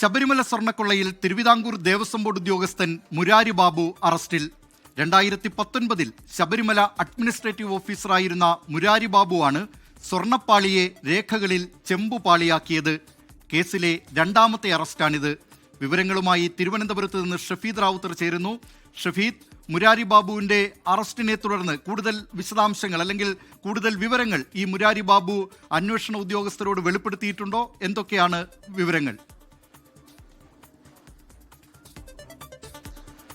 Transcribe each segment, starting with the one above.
Sabarimala സ്വർണ്ണക്കൊള്ളയിൽ Thiruvithamkoor Devaswom board ഉദ്യോഗസ്ഥൻ മുരാരി ബാബു അറസ്റ്റിൽ. 2019 Sabarimala administrative ഓഫീസറായിരുന്ന Murari ബാബുവാണ് സ്വർണ്ണപ്പാളിയെ രേഖകളിൽ ചെമ്പുപാളിയാക്കിയത്. കേസിലെ രണ്ടാമത്തെ അറസ്റ്റാണിത്. വിവരങ്ങളുമായി തിരുവനന്തപുരത്ത് നിന്ന് ഷഫീദ് റാവുത്തർ ചേരുന്നു. ഷഫീദ്, മുരാരി ബാബുവിന്റെ അറസ്റ്റിനെ തുടർന്ന് കൂടുതൽ വിശദാംശങ്ങൾ അല്ലെങ്കിൽ കൂടുതൽ വിവരങ്ങൾ ഈ മുരാരി ബാബു അന്വേഷണ ഉദ്യോഗസ്ഥരോട് വെളിപ്പെടുത്തിയിട്ടുണ്ടോ? എന്തൊക്കെയാണ് വിവരങ്ങൾ?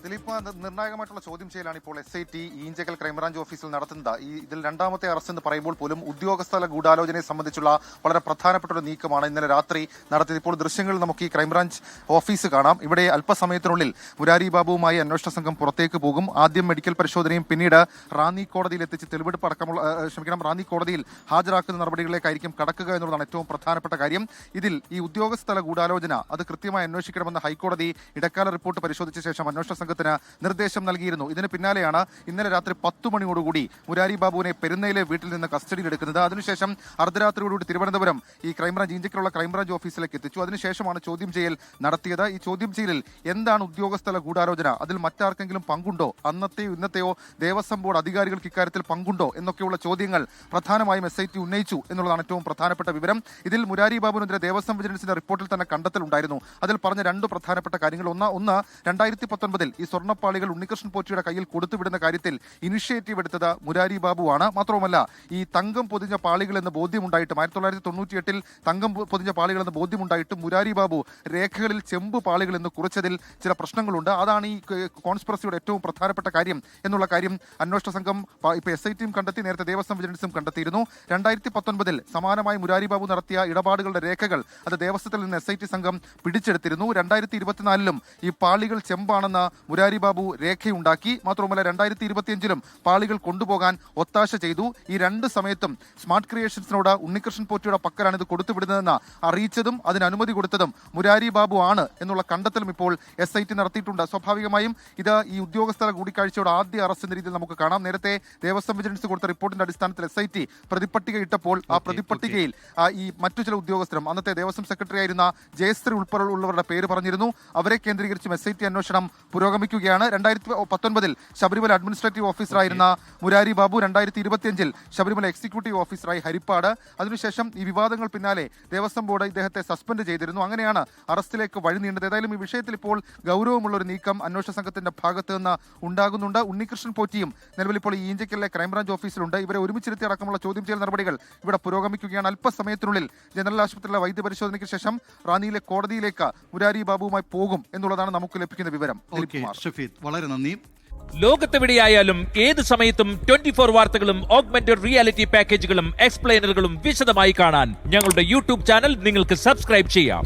ദിലീപ്, നിർണായകമായിട്ടുള്ള ചോദ്യം ചെയ്യലാണ് ഇപ്പോൾ SIT ഈഞ്ചക്കൽ ക്രൈംബ്രാഞ്ച് ഓഫീസിൽ നടത്തുന്നത്. ഇതിൽ രണ്ടാമത്തെ അറസ്റ്റ് എന്ന് പറയുമ്പോൾ പോലും ഉദ്യോഗസ്ഥല ഗൂഢാലോചനയെ സംബന്ധിച്ചുള്ള വളരെ പ്രധാനപ്പെട്ട ഒരു നീക്കമാണ് ഇന്നലെ രാത്രി നടത്തിയത്. ഇപ്പോൾ ദൃശ്യങ്ങൾ നമുക്ക് ഈ ക്രൈംബ്രാഞ്ച് ഓഫീസ് കാണാം. ഇവിടെ അല്പസമയത്തിനുള്ളിൽ മുരാരി ബാബുവുമായി അന്വേഷണ സംഘം പുറത്തേക്ക് പോകും. ആദ്യം മെഡിക്കൽ പരിശോധനയും പിന്നീട് റാന്നി കോടതിയിൽ എത്തിച്ച് തെളിവെടുപ്പ് അടക്കമുള്ള റാന്നി കോടതിയിൽ ഹാജരാക്കുന്ന നടപടികളിലേക്കായിരിക്കും കടക്കുക എന്നുള്ളതാണ് ഏറ്റവും പ്രധാനപ്പെട്ട കാര്യം. ഇതിൽ ഈ ഉദ്യോഗസ്ഥല ഗൂഢാലോചന അത് കൃത്യമായി അന്വേഷിക്കണമെന്ന് ഹൈക്കോടതി ഇടക്കാല റിപ്പോർട്ട് പരിശോധിച്ച ശേഷം അന്വേഷണ സംഘത്തിന് നിർദ്ദേശം നൽകിയിരുന്നു. ഇതിന് പിന്നാലെയാണ് ഇന്നലെ രാത്രി 10 മണിയോടുകൂടി മുരാരി ബാബുവിനെ പെരുന്നയിലെ വീട്ടിൽ നിന്ന് കസ്റ്റഡിയിലെടുക്കുന്നത്. അതിനുശേഷം അർദ്ധരാത്രിയോടുകൂടി തിരുവനന്തപുരം ഈ ക്രൈംബ്രാഞ്ച് ഈഞ്ചക്കലുള്ള ക്രൈംബ്രാഞ്ച് ഓഫീസിലേക്ക് എത്തിച്ചു. അതിനുശേഷമാണ് ചോദ്യം ചെയ്യൽ നടത്തിയത്. ഈ ചോദ്യം ചെയ്യലിൽ എന്താണ് ഉദ്യോഗസ്ഥല ഗൂഢാലോചന, അതിൽ മറ്റാർക്കെങ്കിലും പങ്കുണ്ടോ, അന്നത്തെയോ ഇന്നത്തെയോ ദേവസ്വം ബോർഡ് അധികാരികൾക്ക് ഇക്കാര്യത്തിൽ പങ്കുണ്ടോ എന്നൊക്കെയുള്ള ചോദ്യങ്ങൾ പ്രധാനമായും SIT ഉന്നയിച്ചു എന്നുള്ളതാണ് ഏറ്റവും പ്രധാനപ്പെട്ട വിവരം. ഇതിൽ മുരാരി ബാബുവിനെതിരെ ദേവസ്വം വിജിലൻസിന്റെ റിപ്പോർട്ടിൽ തന്നെ കണ്ടെത്തലുണ്ടായിരുന്നു. അതിൽ പറഞ്ഞ രണ്ട് പ്രധാനപ്പെട്ട കാര്യങ്ങൾ. ഒന്ന് 2019 ഈ സ്വർണ്ണപ്പാളികൾ ഉണ്ണികൃഷ്ണൻ പോറ്റിയുടെ കയ്യിൽ കൊടുത്തുവിടുന്ന കാര്യത്തിൽ ഇനിഷ്യേറ്റീവ് എടുത്തത് മുരാരി ബാബുവാണ്. മാത്രവുമല്ല, ഈ തങ്കം പൊതിഞ്ഞ പാളികൾ എന്ന് ബോധ്യമുണ്ടായിട്ടും 1998 തങ്കം പൊതിഞ്ഞ പാളികൾ എന്ന് ബോധ്യമുണ്ടായിട്ടും മുരാരി ബാബു രേഖകളിൽ ചെമ്പ് പാളികൾ എന്ന് കുറിച്ചതിൽ ചില പ്രശ്നങ്ങളുണ്ട്. അതാണ് ഈ കോൺസ്പിറസിയുടെ ഏറ്റവും പ്രധാനപ്പെട്ട കാര്യം എന്നുള്ള കാര്യം അന്വേഷണ സംഘം ഇപ്പൊ SITയും കണ്ടെത്തി, നേരത്തെ ദേവസ്വം വിജിലൻസും കണ്ടെത്തിയിരുന്നു. 2019 സമാനമായി മുരാരി ബാബു നടത്തിയ ഇടപാടുകളുടെ രേഖകൾ അത് ദേവസ്വത്തിൽ നിന്ന് SIT സംഘം പിടിച്ചെടുത്തിരുന്നു. 2024 ഈ പാളികൾ ചെമ്പാണെന്ന് മുരാരി ബാബു രേഖയുണ്ടാക്കി. മാത്രമല്ല 2025 പാളികൾ കൊണ്ടുപോകാൻ ഒത്താശ ചെയ്തു. ഈ രണ്ട് സമയത്തും സ്മാർട്ട് ക്രിയേഷൻസിനോട് ഉണ്ണികൃഷ്ണൻ പോറ്റിയുടെ പക്കലാണ് ഇത് കൊടുത്തുവിടുന്നതെന്ന് അറിയിച്ചതും അതിന് അനുമതി കൊടുത്തതും മുരാരി ബാബു ആണ് എന്നുള്ള കണ്ടെത്തലും ഇപ്പോൾ SIT നടത്തിയിട്ടുണ്ട്. സ്വാഭാവികമായും ഇത് ഈ ഉദ്യോഗസ്ഥ കൂടിക്കാഴ്ചയുടെ ആദ്യ അറസ്റ്റ് എന്ന രീതിയിൽ നമുക്ക് കാണാം. നേരത്തെ ദേവസ്വം വിജിലൻസ് കൊടുത്ത റിപ്പോർട്ടിന്റെ അടിസ്ഥാനത്തിൽ SIT പ്രതിപട്ടിക ഇട്ടപ്പോൾ ആ പ്രതിപട്ടികയിൽ ഈ മറ്റു ചില ഉദ്യോഗസ്ഥരും അന്നത്തെ ദേവസ്വം സെക്രട്ടറി ആയിരുന്ന ജയശ്രീ ഉൾപ്പെടെയുള്ളവരുടെ പേര് പറഞ്ഞിരുന്നു. അവരെ കേന്ദ്രീകരിച്ചും SIT അന്വേഷണം പുരോഗമിക്കുകയാണ്. 2019 ശബരിമല അഡ്മിനിസ്ട്രേറ്റീവ് ഓഫീസറായിരുന്ന മുരാരി ബാബു 2025 ശബരിമല എക്സിക്യൂട്ടീവ് ഓഫീസറായി ഹരിപ്പാട്. അതിനുശേഷം ഈ വിവാദങ്ങൾ പിന്നാലെ ദേവസ്വം ബോർഡ് ഇദ്ദേഹത്തെ സസ്പെൻഡ് ചെയ്തിരുന്നു. അങ്ങനെയാണ് അറസ്റ്റിലേക്ക് വഴി നീണ്ടത്. ഏതായാലും ഈ വിഷയത്തിൽ ഇപ്പോൾ ഗൗരവമുള്ള ഒരു നീക്കം അന്വേഷണ സംഘത്തിന്റെ ഭാഗത്ത് നിന്ന് ഉണ്ടാകുന്നുണ്ട്. ഉണ്ണികൃഷ്ണൻ പോറ്റിയും നിലവിൽ ഇപ്പോൾ ഈ ഈഞ്ചക്കലിലെ ക്രൈംബ്രാഞ്ച് ഓഫീസിലുണ്ട്. ഇവരെ ഒരുമിച്ചിരുത്തി അടക്കമുള്ള ചോദ്യം ചെയ്യൽ നടപടികൾ ഇവിടെ പുരോഗമിക്കുകയാണ്. അല്പസമയത്തിനുള്ളിൽ ജനറൽ ആശുപത്രിയിലെ വൈദ്യപരിശോധനയ്ക്ക് ശേഷം റാന്നിയിലെ കോടതിയിലേക്ക് മുരാരി ബാബുവുമായി പോകും എന്നുള്ളതാണ് നമുക്ക് ലഭിക്കുന്ന വിവരം. വളരെ നന്ദി. ലോകത്തെവിടെയായാലും ഏത് സമയത്തും 24 വാർത്തകളും ഓഗ്മെന്റഡ് റിയാലിറ്റി പാക്കേജുകളും എക്സ്പ്ലെയിനറുകളും വിശദമായി കാണാൻ ഞങ്ങളുടെ YouTube ചാനൽ നിങ്ങൾക്ക് സബ്സ്ക്രൈബ് ചെയ്യാം.